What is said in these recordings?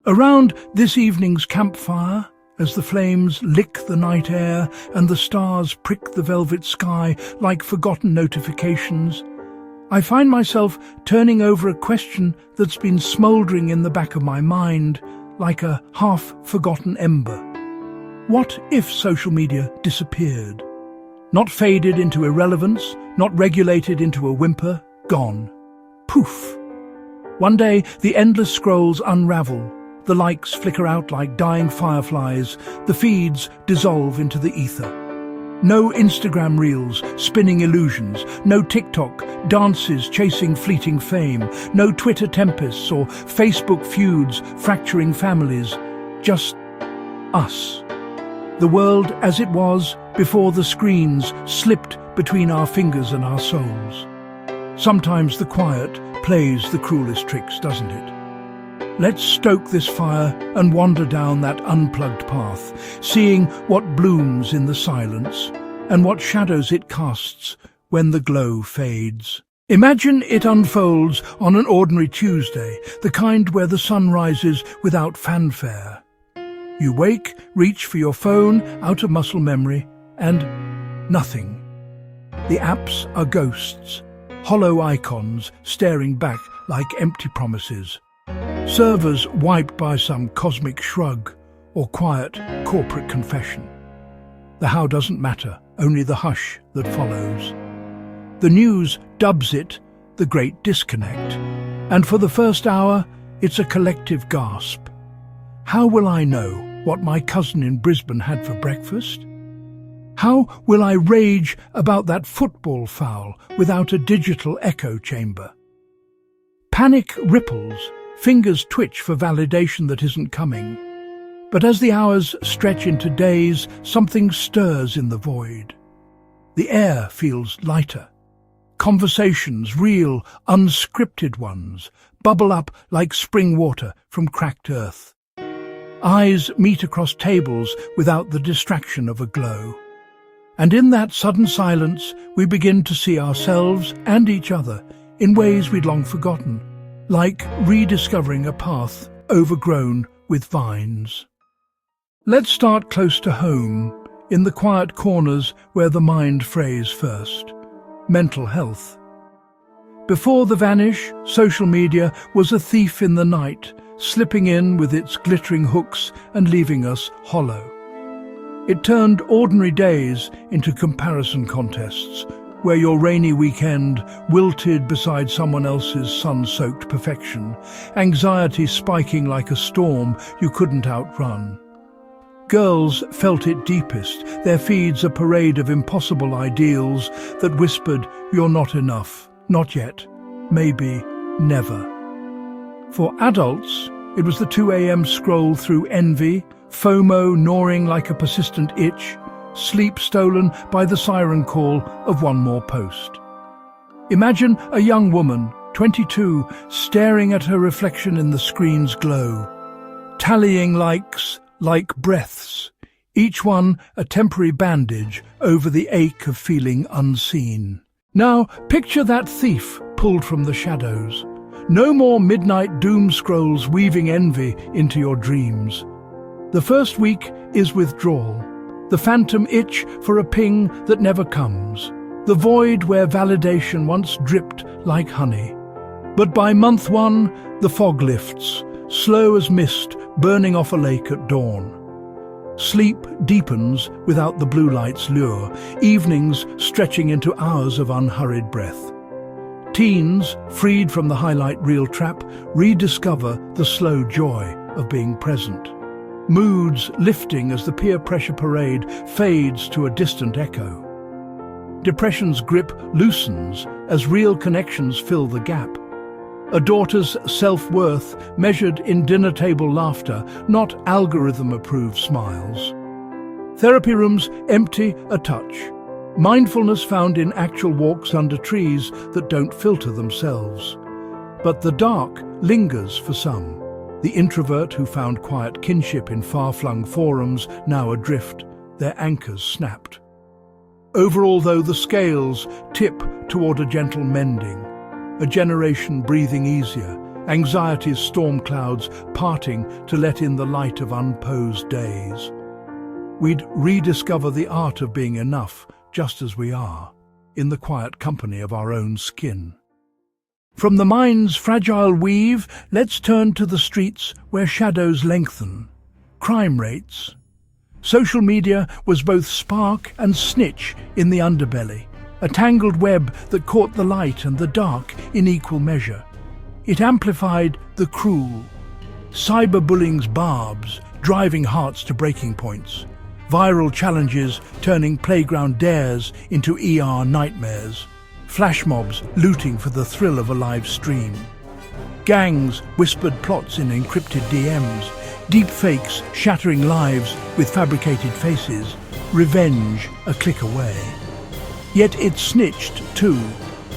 Around this evening's campfire, as the flames lick the night air and the stars prick the velvet sky like forgotten notifications, I find myself turning over a question that's been smouldering in the back of my mind like a half-forgotten ember. What if social media disappeared? Not faded into irrelevance, not regulated into a whimper, gone. Poof. One day, the endless scrolls unravel. The likes flicker out like dying fireflies. The feeds dissolve into the ether. No Instagram reels spinning illusions. No TikTok dances chasing fleeting fame. No Twitter tempests or Facebook feuds fracturing families. Just us. The world as it was before the screens slipped between our fingers and our souls. Sometimes the quiet plays the cruelest tricks, doesn't it? Let's stoke this fire and wander down that unplugged path, seeing what blooms in the silence and what shadows it casts when the glow fades. Imagine it unfolds on an ordinary Tuesday, the kind where the sun rises without fanfare. You wake, reach for your phone out of muscle memory, and nothing. The apps are ghosts, hollow icons staring back like empty promises. Servers wiped by some cosmic shrug or quiet corporate confession. The how doesn't matter, only the hush that follows. The news dubs it the Great Disconnect, and for the first hour, it's a collective gasp. How will I know what my cousin in Brisbane had for breakfast? How will I rage about that football foul without a digital echo chamber? Panic ripples, fingers twitch for validation that isn't coming. But as the hours stretch into days, something stirs in the void. The air feels lighter. Conversations, real, unscripted ones, bubble up like spring water from cracked earth. Eyes meet across tables without the distraction of a glow. And in that sudden silence, we begin to see ourselves and each other in ways we'd long forgotten, like rediscovering a path overgrown with vines. Let's start close to home, in the quiet corners where the mind frays first. Mental health. Before the vanish, social media was a thief in the night, slipping in with its glittering hooks and leaving us hollow. It turned ordinary days into comparison contests, where your rainy weekend wilted beside someone else's sun-soaked perfection, anxiety spiking like a storm you couldn't outrun. Girls felt it deepest, their feeds a parade of impossible ideals that whispered, "You're not enough, not yet, maybe, never." For adults, it was the 2 a.m. scroll through envy, FOMO gnawing like a persistent itch, sleep stolen by the siren call of one more post. Imagine a young woman, 22, staring at her reflection in the screen's glow, tallying likes like breaths, each one a temporary bandage over the ache of feeling unseen. Now picture that thief pulled from the shadows. No more midnight doom scrolls weaving envy into your dreams. The first week is withdrawal, the phantom itch for a ping that never comes, the void where validation once dripped like honey. But by month 1, the fog lifts, slow as mist burning off a lake at dawn. Sleep deepens without the blue light's lure, evenings stretching into hours of unhurried breath. Teens, freed from the highlight reel trap, rediscover the slow joy of being present. Moods lifting as the peer pressure parade fades to a distant echo. Depression's grip loosens as real connections fill the gap. A daughter's self-worth measured in dinner-table laughter, not algorithm-approved smiles. Therapy rooms empty a touch. Mindfulness found in actual walks under trees that don't filter themselves. But the dark lingers for some. The introvert who found quiet kinship in far-flung forums, now adrift, their anchors snapped. Overall, though, the scales tip toward a gentle mending. A generation breathing easier, anxiety's storm clouds parting to let in the light of unposed days. We'd rediscover the art of being enough just as we are, in the quiet company of our own skin. From the mind's fragile weave, let's turn to the streets where shadows lengthen. Crime rates. Social media was both spark and snitch in the underbelly, a tangled web that caught the light and the dark in equal measure. It amplified the cruel. Cyberbullying's barbs, driving hearts to breaking points. Viral challenges turning playground dares into ER nightmares. Flash mobs looting for the thrill of a live stream. Gangs whispered plots in encrypted DMs. Deep fakes shattering lives with fabricated faces. Revenge a click away. Yet it snitched too.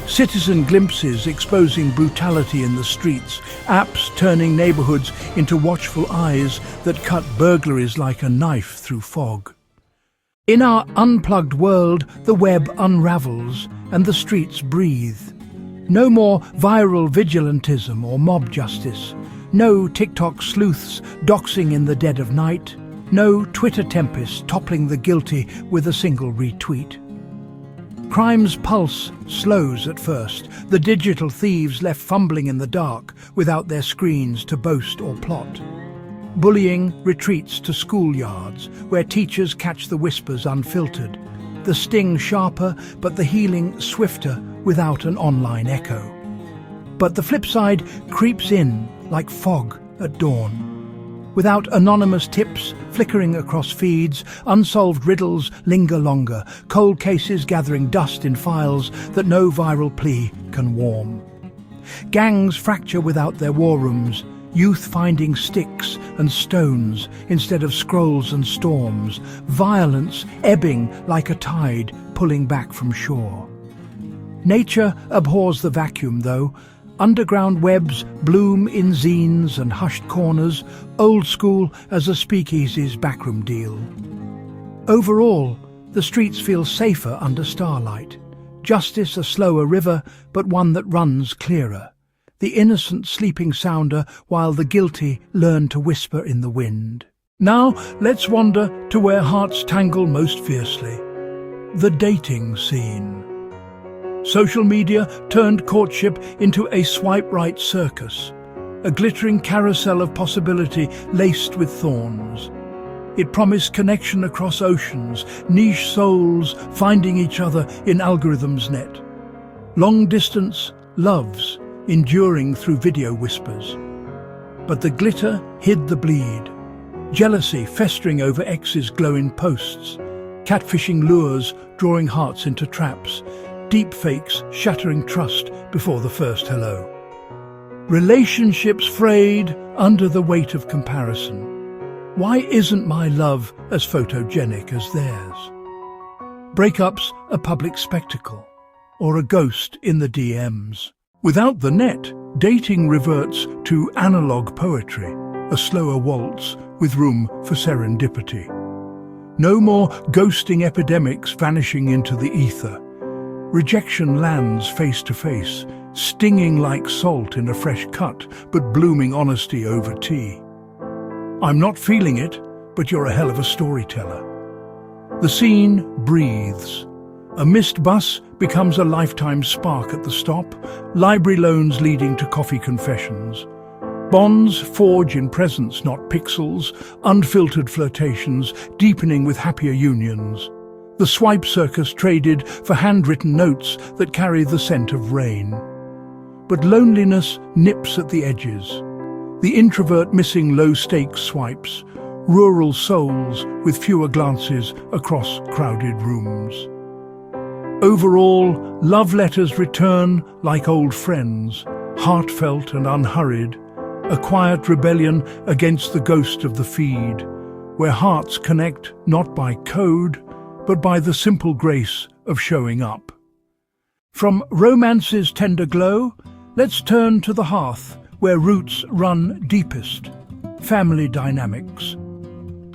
Citizen glimpses exposing brutality in the streets. Apps turning neighborhoods into watchful eyes that cut burglaries like a knife through fog. In our unplugged world, the web unravels and the streets breathe. No more viral vigilantism or mob justice. No TikTok sleuths doxing in the dead of night. No Twitter tempest toppling the guilty with a single retweet. Crime's pulse slows at first, the digital thieves left fumbling in the dark without their screens to boast or plot. Bullying retreats to schoolyards, where teachers catch the whispers unfiltered. The sting sharper, but the healing swifter without an online echo. But the flip side creeps in like fog at dawn. Without anonymous tips flickering across feeds, unsolved riddles linger longer, cold cases gathering dust in files that no viral plea can warm. Gangs fracture without their war rooms, youth finding sticks and stones instead of scrolls and storms, violence ebbing like a tide pulling back from shore. Nature abhors the vacuum, though. Underground webs bloom in zines and hushed corners, old school as a speakeasy's backroom deal. Overall, the streets feel safer under starlight. Justice a slower river, but one that runs clearer. The innocent sleeping sounder, while the guilty learn to whisper in the wind. Now let's wander to where hearts tangle most fiercely. The dating scene. Social media turned courtship into a swipe-right circus, a glittering carousel of possibility laced with thorns. It promised connection across oceans, niche souls finding each other in algorithms' net. Long-distance loves enduring through video whispers. But the glitter hid the bleed. Jealousy festering over exes' glowing posts. Catfishing lures drawing hearts into traps. Deep fakes shattering trust before the first hello. Relationships frayed under the weight of comparison. Why isn't my love as photogenic as theirs? Breakups a public spectacle, or a ghost in the DMs. Without the net, dating reverts to analog poetry, a slower waltz with room for serendipity. No more ghosting epidemics vanishing into the ether. Rejection lands face to face, stinging like salt in a fresh cut, but blooming honesty over tea. I'm not feeling it, but you're a hell of a storyteller. The scene breathes. A missed bus becomes a lifetime spark at the stop, library loans leading to coffee confessions. Bonds forge in presence, not pixels, unfiltered flirtations, deepening with happier unions. The swipe circus traded for handwritten notes that carry the scent of rain. But loneliness nips at the edges. The introvert missing low-stakes swipes, rural souls with fewer glances across crowded rooms. Overall, love letters return like old friends, heartfelt and unhurried, a quiet rebellion against the ghost of the feed, where hearts connect not by code, but by the simple grace of showing up. From romance's tender glow, let's turn to the hearth, where roots run deepest, family dynamics.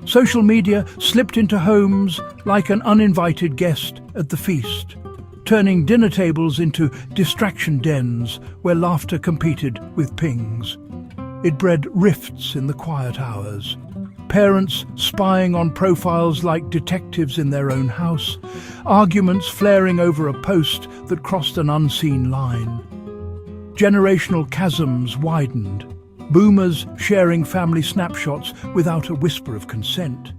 Social media slipped into homes like an uninvited guest at the feast. turning dinner tables into distraction dens where laughter competed with pings. It bred rifts in the quiet hours. Parents spying on profiles like detectives in their own house, arguments flaring over a post that crossed an unseen line. Generational chasms widened, boomers sharing family snapshots without a whisper of consent.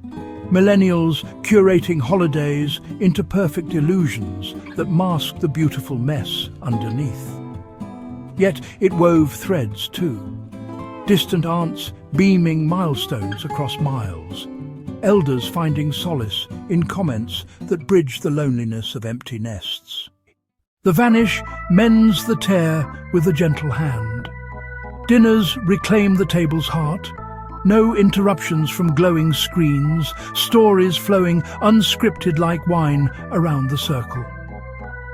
Millennials curating holidays into perfect illusions that mask the beautiful mess underneath. Yet it wove threads too. Distant aunts beaming milestones across miles. Elders finding solace in comments that bridge the loneliness of empty nests. The vanish mends the tear with a gentle hand. Dinners reclaim the table's heart. No interruptions from glowing screens, stories flowing unscripted like wine around the circle.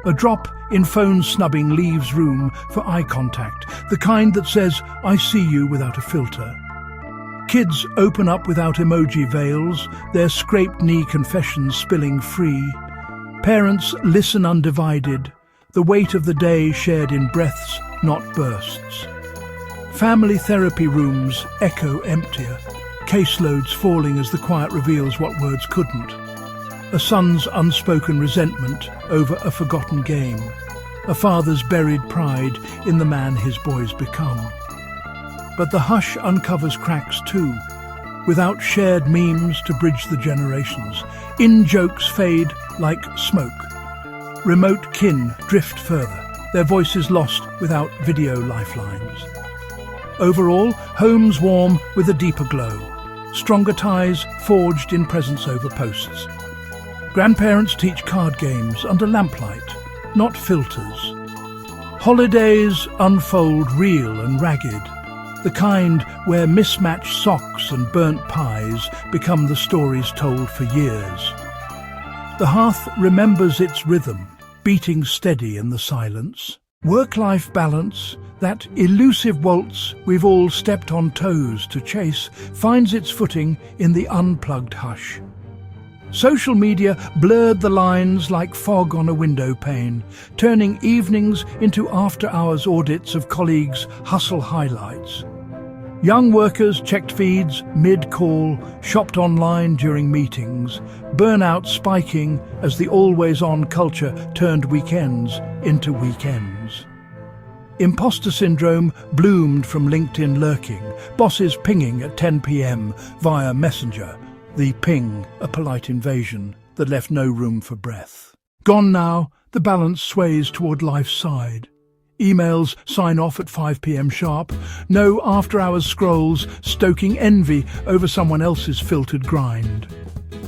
A drop in phone snubbing leaves room for eye contact, the kind that says, "I see you," without a filter. Kids open up without emoji veils, their scraped-knee confessions spilling free. Parents listen undivided, the weight of the day shared in breaths, not bursts. Family therapy rooms echo emptier, caseloads falling as the quiet reveals what words couldn't. A son's unspoken resentment over a forgotten game. A father's buried pride in the man his boys become. But the hush uncovers cracks too, without shared memes to bridge the generations. In-jokes fade like smoke. Remote kin drift further, their voices lost without video lifelines. Overall, homes warm with a deeper glow. Stronger ties forged in presence over posts. Grandparents teach card games under lamplight, not filters. Holidays unfold real and ragged, the kind where mismatched socks and burnt pies become the stories told for years. The hearth remembers its rhythm, beating steady in the silence. Work-life balance, that elusive waltz we've all stepped on toes to chase, finds its footing in the unplugged hush. Social media blurred the lines like fog on a window pane, turning evenings into after-hours audits of colleagues' hustle highlights. Young workers checked feeds mid-call, shopped online during meetings, burnout spiking as the always-on culture turned weekends into weekends. Imposter syndrome bloomed from LinkedIn lurking, bosses pinging at 10 p.m. via Messenger, the ping a polite invasion that left no room for breath. Gone now, the balance sways toward life's side. Emails sign off at 5 p.m. sharp, no after-hours scrolls stoking envy over someone else's filtered grind.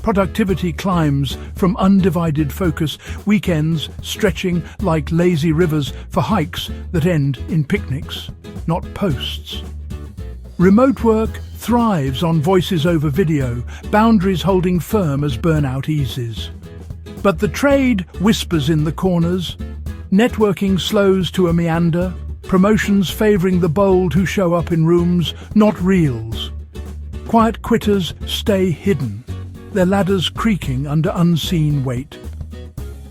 Productivity climbs from undivided focus, weekends stretching like lazy rivers for hikes that end in picnics, not posts. Remote work thrives on voices over video, boundaries holding firm as burnout eases. But the trade whispers in the corners. Networking slows to a meander, promotions favouring the bold who show up in rooms, not reels. Quiet quitters stay hidden, their ladders creaking under unseen weight.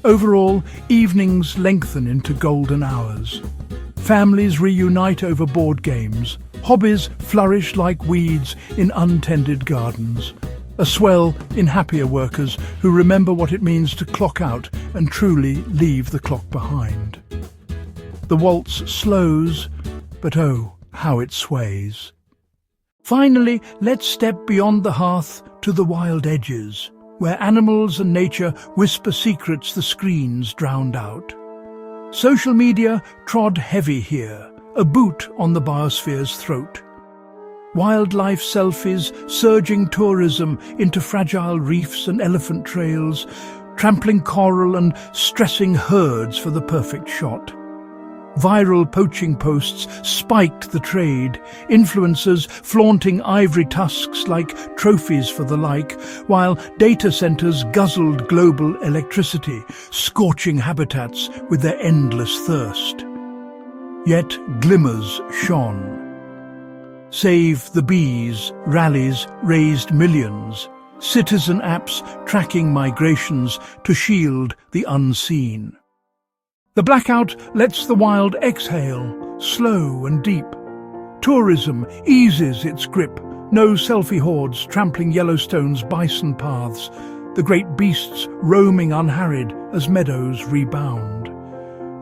Overall, evenings lengthen into golden hours. Families reunite over board games. Hobbies flourish like weeds in untended gardens. A swell in happier workers who remember what it means to clock out and truly leave the clock behind. The waltz slows, but oh, how it sways. Finally, let's step beyond the hearth to the wild edges, where animals and nature whisper secrets the screens drowned out. Social media trod heavy here, a boot on the biosphere's throat. Wildlife selfies, surging tourism into fragile reefs and elephant trails, trampling coral and stressing herds for the perfect shot. Viral poaching posts spiked the trade, influencers flaunting ivory tusks like trophies for the like, while data centers guzzled global electricity, scorching habitats with their endless thirst. Yet glimmers shone. Save the Bees rallies raised millions, citizen apps tracking migrations to shield the unseen. The blackout lets the wild exhale, slow and deep. Tourism eases its grip. No selfie hordes trampling Yellowstone's bison paths, the great beasts roaming unharried as meadows rebound.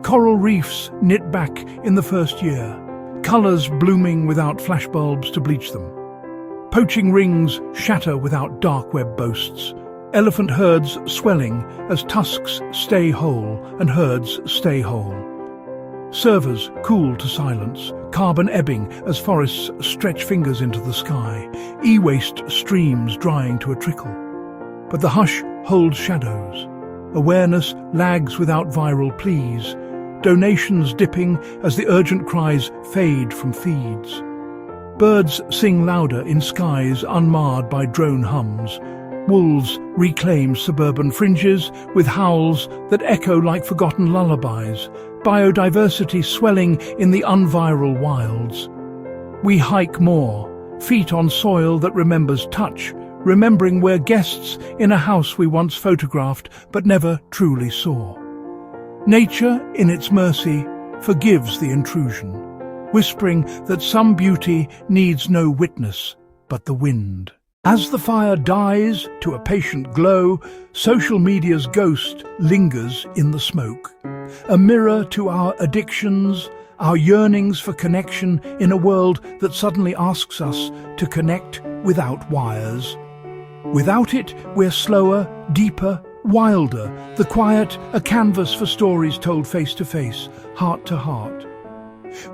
Coral reefs knit back in the first year, colours blooming without flashbulbs to bleach them. Poaching rings shatter without dark web boasts. Elephant herds swelling as tusks stay whole and herds stay whole. Servers cool to silence, carbon ebbing as forests stretch fingers into the sky, e-waste streams drying to a trickle. But the hush holds shadows. Awareness lags without viral pleas, donations dipping as the urgent cries fade from feeds. Birds sing louder in skies unmarred by drone hums. Wolves reclaim suburban fringes with howls that echo like forgotten lullabies, biodiversity swelling in the unviral wilds. We hike more, feet on soil that remembers touch, remembering we're guests in a house we once photographed but never truly saw. Nature, in its mercy, forgives the intrusion, whispering that some beauty needs no witness but the wind. As the fire dies to a patient glow, social media's ghost lingers in the smoke, a mirror to our addictions, our yearnings for connection in a world that suddenly asks us to connect without wires. Without it, we're slower, deeper, wilder, the quiet, a canvas for stories told face to face, heart to heart.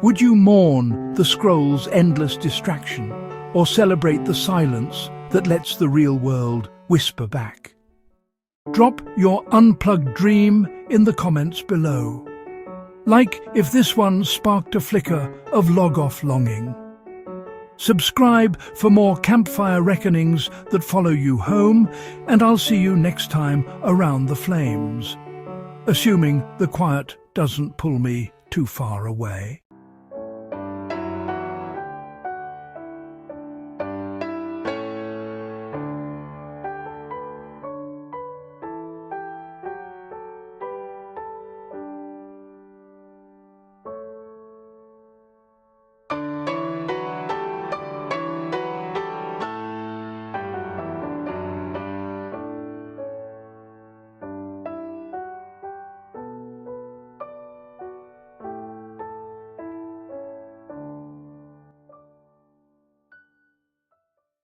Would you mourn the scroll's endless distraction, or celebrate the silence that lets the real world whisper back? Drop your unplugged dream in the comments below. Like if this one sparked a flicker of log-off longing. Subscribe for more campfire reckonings that follow you home, and I'll see you next time around the flames. Assuming the quiet doesn't pull me too far away.